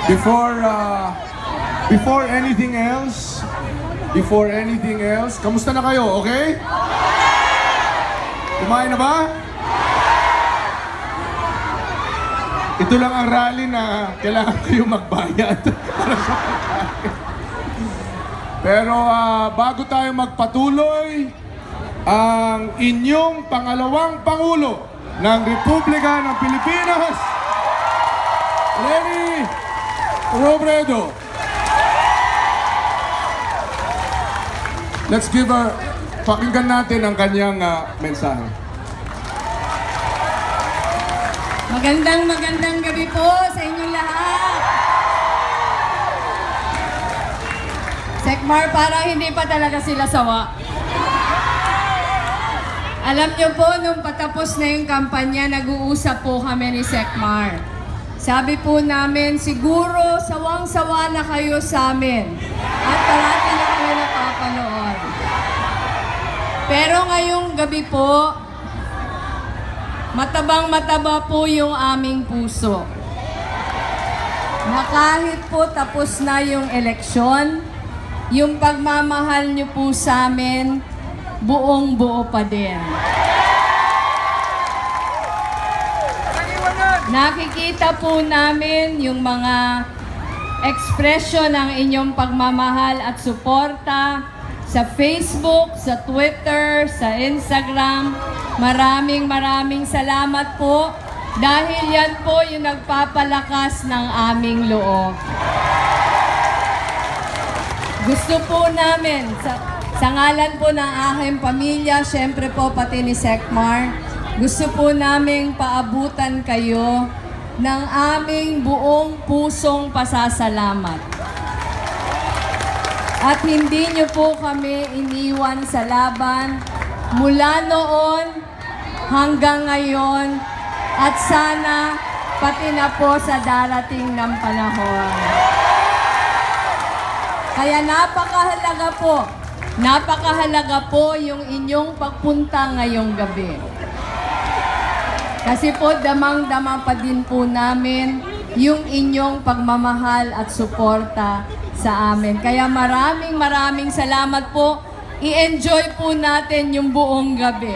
Before anything else, kamusta na kayo, okay? Kumain na ba? Ito lang ang rally na kailangan kayo magbayad. Pero bago tayo magpatuloy, ang inyong pangalawang Pangulo ng Republika ng Pilipinas, Leni Robredo. Let's give her, pakinggan natin ang kanyang mensahe. Magandang gabi po sa inyong lahat. Sekmar, parang hindi pa talaga sila sawa. Alam niyo po, nung patapos na yung kampanya, nag-uusap po kami ni Sekmar. Sabi po namin, siguro sawang-sawa na kayo sa amin at parati na kayo napapanood. Pero ngayong gabi po, matabang-mataba po yung aming puso. Na kahit po tapos na yung eleksyon, yung pagmamahal niyo po sa amin, buong-buo pa din. Nakikita po namin yung mga ekspresyon ng inyong pagmamahal at suporta sa Facebook, sa Twitter, sa Instagram. Maraming salamat po dahil yan po yung nagpapalakas ng aming loob. Gusto po namin, sa ngalan po ng aking pamilya, syempre po pati ni Sekmar, gusto po naming paabutan kayo ng aming buong pusong pasasalamat. At hindi niyo po kami iniwan sa laban mula noon hanggang ngayon at sana pati na po sa darating ng panahon. Kaya napakahalaga po yung inyong pagpunta ngayong gabi. Kasi po damang-dama pa din po namin yung inyong pagmamahal at suporta sa amin. Kaya maraming salamat po. I-enjoy po natin yung buong gabi.